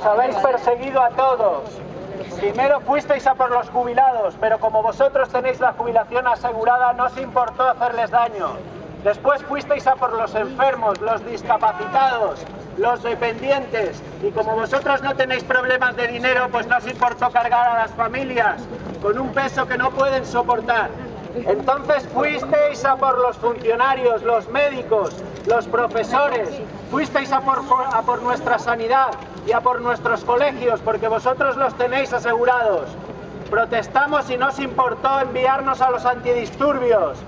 Los habéis perseguido a todos. Primero fuisteis a por los jubilados, pero como vosotros tenéis la jubilación asegurada, no os importó hacerles daño. Después fuisteis a por los enfermos, los discapacitados, los dependientes, y como vosotros no tenéis problemas de dinero, pues no os importó cargar a las familias con un peso que no pueden soportar. Entonces fuisteis a por los funcionarios, los médicos, los profesores, fuisteis a por nuestra sanidad y a por nuestros colegios, porque vosotros los tenéis asegurados. Protestamos y no os importó enviarnos a los antidisturbios.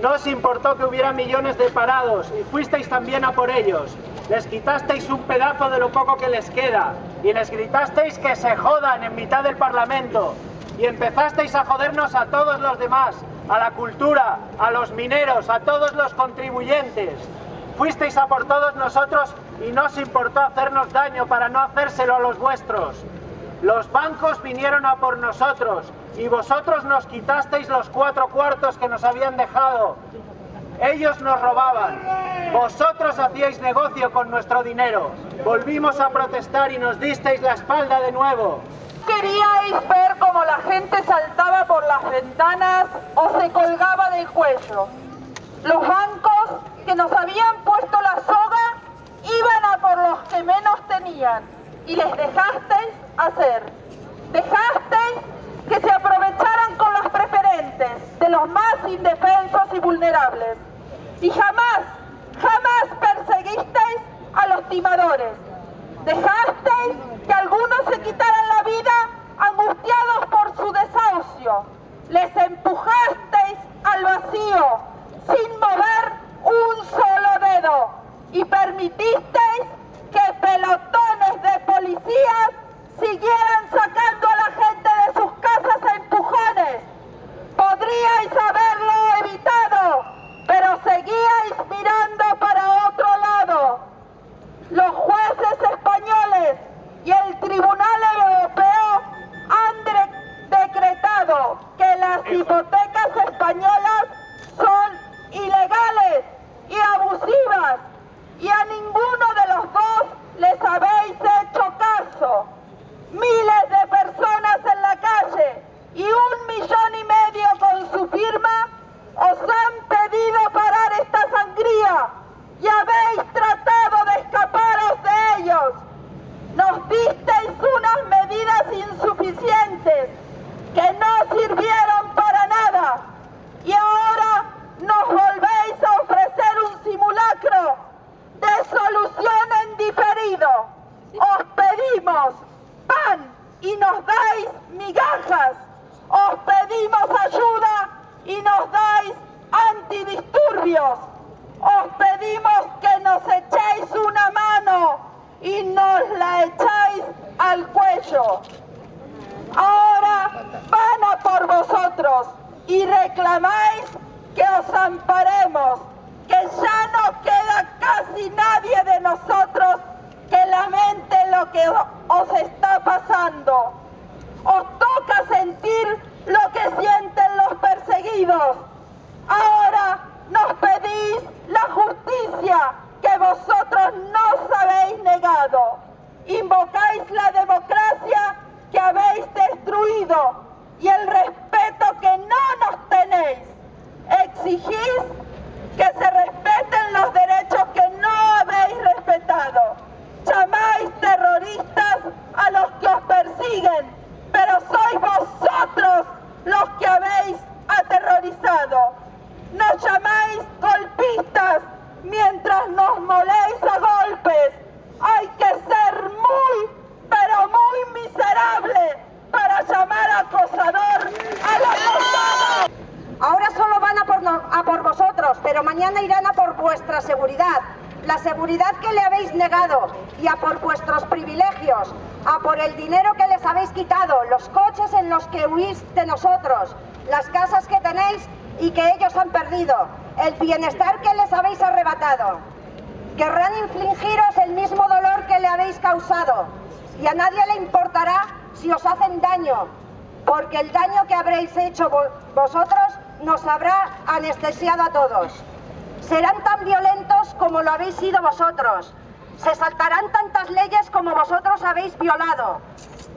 No os importó que hubiera millones de parados y fuisteis también a por ellos. Les quitasteis un pedazo de lo poco que les queda y les gritasteis que se jodan en mitad del Parlamento y empezasteis a jodernos a todos los demás, a la cultura, a los mineros, a todos los contribuyentes. Fuisteis a por todos nosotros y no os importó hacernos daño para no hacérselo a los vuestros. Los bancos vinieron a por nosotros y vosotros nos quitasteis los 4 cuartos que nos habían dejado. Ellos nos robaban. Vosotros hacíais negocio con nuestro dinero. Volvimos a protestar y nos disteis la espalda de nuevo. Queríais ver cómo la gente saltaba por las ventanas o se colgaba del cuello. Los bancos que nos habían puesto la soga iban a por los que menos tenían y les dejasteis hacer. Dejasteis que se aprovecharan con las preferentes de los más indefensos y vulnerables. Y jamás perseguisteis a los timadores. Dejasteis que algunos se quitaran la vida angustiados por su desahucio. Les empujasteis al vacío sin mover un solo dedo y permitisteis que pelotones de policías siguieran sacando a la gente de sus casas a empujones. Podríais haberlo evitado, pero seguíais mirando para otro lado. Los jueces españoles y el Tribunal Europeo han decretado que las hipotecas españolas son ilegales y abusivas, y a ninguno de los dos les habéis hecho caso. Miles de personas en la calle y 1,5 millones con su firma os han pedido parar esta sangría y habéis tratado de escaparos de ellos. Nos disteis unas medidas insuficientes que no sirvieron para nada y ahora nos volvéis a ofrecer un simulacro de solución en diferido. Os pedimos pan y nos dais migajas. Os pedimos ayuda y nos dais antidisturbios. Os pedimos que nos echéis una mano y nos la echáis al cuello. Ahora van a por vosotros y reclamáis que os amparemos, que ya no queda casi nadie de nosotros que lamente lo que os está pasando. Os toca sentir lo que sienten los perseguidos. Ahora nos pedís la justicia que vosotros nos habéis negado. Invocáis la democracia que habéis destruido y el respeto que no nos tenéis. Exigís que se respeten los derechos que no habéis respetado. Llamáis terroristas a los que os persiguen, pero sois vosotros los que habéis aterrorizado. Nos llamáis golpistas mientras nos moléis a golpes. Hay que ser muy, pero muy miserable para llamar acosador al acosado. Ahora solo van a por vosotros, pero mañana irán a por vuestra seguridad, la seguridad que le habéis negado, y a por vuestros privilegios, a por el dinero que les habéis quitado, los coches en los que huís de nosotros, las casas que tenéis y que ellos han perdido, el bienestar que les habéis arrebatado. Querrán infligiros el mismo dolor que le habéis causado, y a nadie le importará si os hacen daño, porque el daño que habréis hecho vosotros nos habrá anestesiado a todos. Serán tan violentos como lo habéis sido vosotros, Se saltarán tantas leyes como vosotros habéis violado.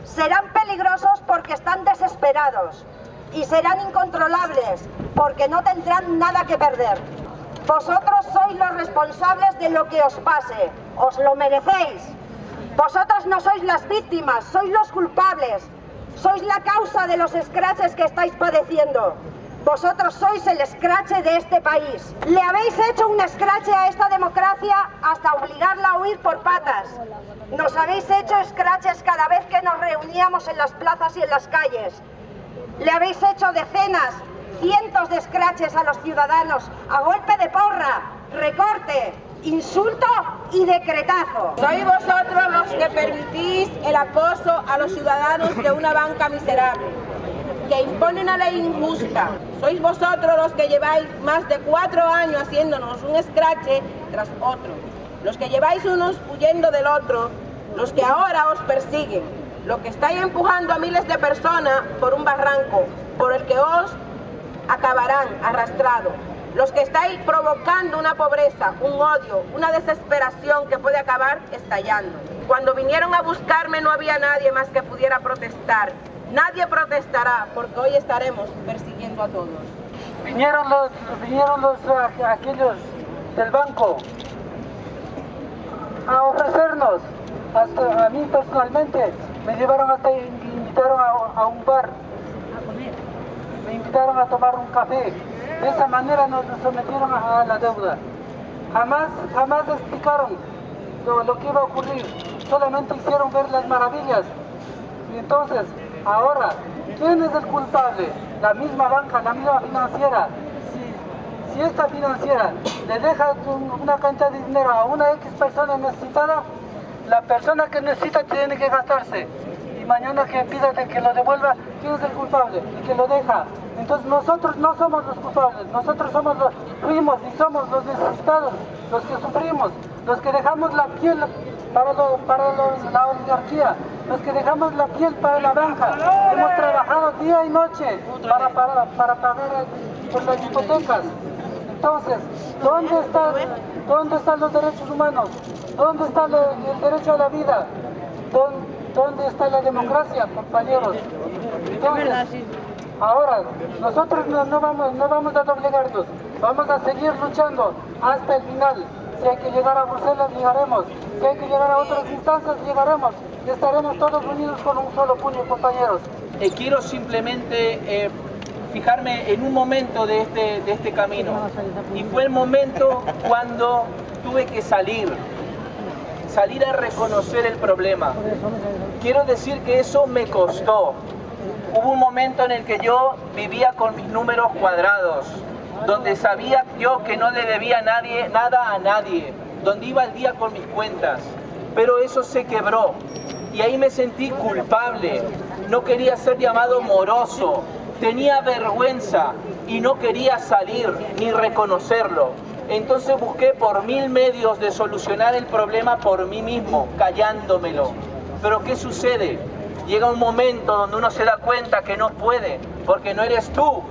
Serán peligrosos porque están desesperados. Y serán incontrolables porque no tendrán nada que perder. Vosotros sois los responsables de lo que os pase. Os lo merecéis. Vosotros no sois las víctimas, sois los culpables. Sois la causa de los escraches que estáis padeciendo. Vosotros sois el escrache de este país. Le habéis hecho un escrache a esta democracia hasta obligarla a huir por patas. Nos habéis hecho escraches cada vez que nos reuníamos en las plazas y en las calles. Le habéis hecho decenas, cientos de escraches a los ciudadanos a golpe de porra, recorte, insulto y decretazo. Sois vosotros los que permitís el acoso a los ciudadanos de una banca miserable, que impone una ley injusta. Sois vosotros los que lleváis más de 4 años haciéndonos un escrache tras otro, los que lleváis unos huyendo del otro, los que ahora os persiguen, los que estáis empujando a miles de personas por un barranco, por el que os acabarán arrastrados, los que estáis provocando una pobreza, un odio, una desesperación que puede acabar estallando. Cuando vinieron a buscarme no había nadie más que pudiera protestar. Nadie protestará porque hoy estaremos persiguiendo a todos. Vinieron aquellos del banco a ofrecernos, hasta a mí personalmente, me llevaron hasta, me invitaron a un bar, me invitaron a tomar un café. De esa manera nos sometieron a la deuda. Jamás explicaron lo que iba a ocurrir, solamente hicieron ver las maravillas. Y entonces, ahora, ¿quién es el culpable? La misma banca, la misma financiera. Si esta financiera le deja una cantidad de dinero a una X persona necesitada, la persona que necesita tiene que gastarse. Y mañana que pida que lo devuelva, ¿quién es el culpable? El que lo deja. Entonces nosotros no somos los culpables, nosotros fuimos y somos los necesitados, los que sufrimos, los que dejamos la piel para la oligarquía, los que dejamos la piel para la banca. Hemos trabajado día y noche para pagar por las hipotecas. Entonces, ¿dónde están los derechos humanos? ¿Dónde está el derecho a la vida? ¿Dónde está la democracia, compañeros? Entonces, ahora, nosotros no vamos a doblegarnos, vamos a seguir luchando hasta el final. Si hay que llegar a Bruselas, llegaremos. Si hay que llegar a otras instancias, llegaremos. Y estaremos todos unidos con un solo puño, compañeros. Quiero simplemente fijarme en un momento de este camino. Y fue el momento cuando tuve que salir a reconocer el problema. Quiero decir que eso me costó. Hubo un momento en el que yo vivía con mis números cuadrados, donde sabía yo que no le debía nada a nadie, donde iba al día con mis cuentas, pero eso se quebró y ahí me sentí culpable, no quería ser llamado moroso, tenía vergüenza y no quería salir ni reconocerlo. Entonces busqué por 1000 medios de solucionar el problema por mí mismo, callándomelo. Pero ¿qué sucede? Llega un momento donde uno se da cuenta que no puede, porque no eres tú,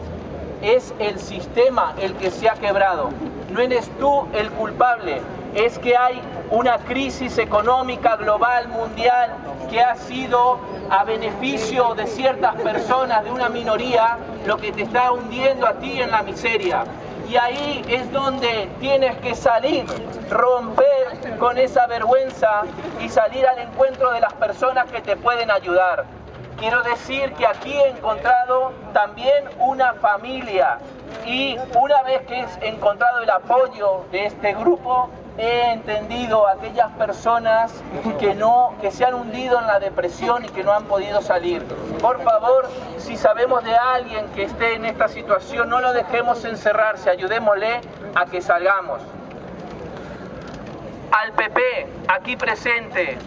es el sistema el que se ha quebrado. No eres tú el culpable, es que hay una crisis económica global, mundial, que ha sido a beneficio de ciertas personas, de una minoría, lo que te está hundiendo a ti en la miseria. Y ahí es donde tienes que salir, romper con esa vergüenza y salir al encuentro de las personas que te pueden ayudar. Quiero decir que aquí he encontrado también una familia y una vez que he encontrado el apoyo de este grupo, he entendido a aquellas personas que se han hundido en la depresión y que no han podido salir. Por favor, si sabemos de alguien que esté en esta situación, no lo dejemos encerrarse, ayudémosle a que salgamos. Al PP, aquí presente,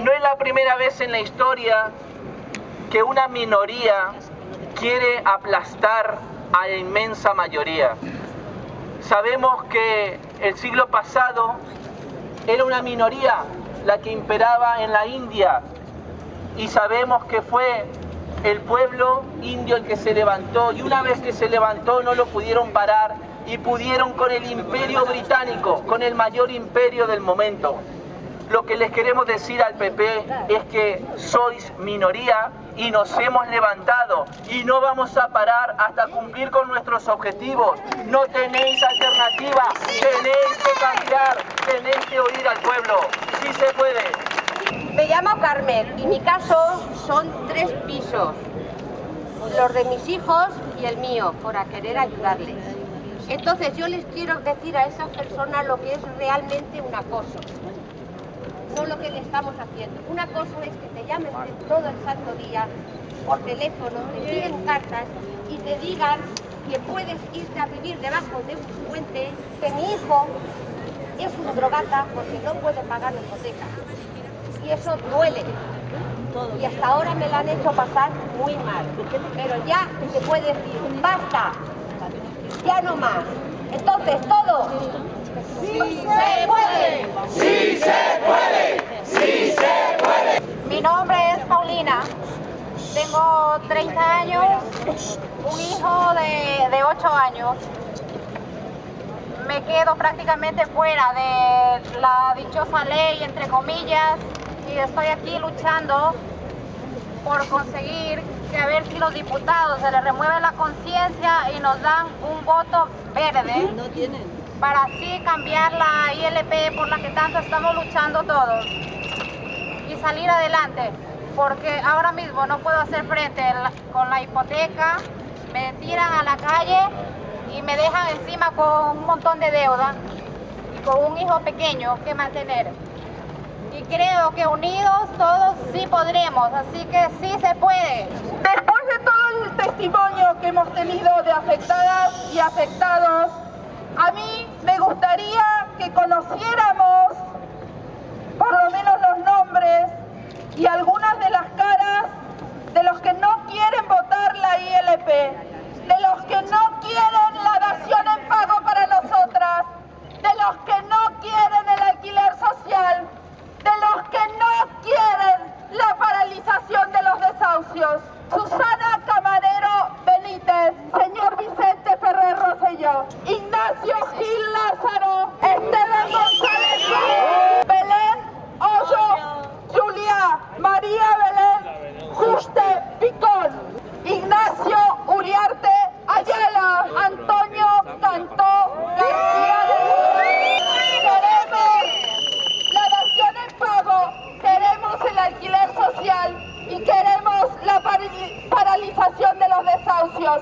no es la primera vez en la historia que una minoría quiere aplastar a la inmensa mayoría. Sabemos que el siglo pasado era una minoría la que imperaba en la India y sabemos que fue el pueblo indio el que se levantó y una vez que se levantó no lo pudieron parar y pudieron con el imperio británico, con el mayor imperio del momento. Lo que les queremos decir al PP es que sois minoría y nos hemos levantado y no vamos a parar hasta cumplir con nuestros objetivos. No tenéis alternativa, tenéis que cambiar, tenéis que oír al pueblo. Sí se puede. Me llamo Carmen y mi caso son 3 pisos. Los de mis hijos y el mío, por querer ayudarles. Entonces yo les quiero decir a esas personas lo que es realmente un acoso. No lo que le estamos haciendo. Un acoso es que te llamen todo el santo día por teléfono, te envíen cartas y te digan que puedes irte a vivir debajo de un puente, que mi hijo es un drogata porque no puede pagar la hipoteca. Y eso duele. Y hasta ahora me la han hecho pasar muy mal. Pero ya se puede decir, basta, ya no más. Entonces todos, ¡sí se puede! ¡Sí se puede! ¡Sí se puede! Mi nombre es Paulina, tengo 30 años, un hijo de 8 años. Me quedo prácticamente fuera de la dichosa ley, entre comillas, y estoy aquí luchando por conseguir que a ver si los diputados se les remueve la conciencia y nos dan un voto verde para así cambiar la ILP por la que tanto estamos luchando todos y salir adelante, porque ahora mismo no puedo hacer frente con la hipoteca, me tiran a la calle y me dejan encima con un montón de deuda y con un hijo pequeño que mantener. Y creo que unidos todos sí podremos, así que sí se puede. Después de todo el testimonio que hemos tenido de afectadas y afectados, a mí me gustaría que conociéramos por lo menos los nombres y algunas de las caras de los que no quieren votar la ILP, de los que no quieren la dación en pago para nosotras, de los que no quieren el alquiler social, de los que no quieren la paralización de los desahucios. Susana Camarero Benítez, señor Vicente Ferrer Rosselló, Ignacio Gil Lázaro, Esteban González, Belén Hoyo Juliá, María Belén Juste Picón, Ignacio Uriarte Ayala, Antonio Cantó García de Queremos la dación en pago, queremos el alquiler social y queremos la paralización de los desahucios.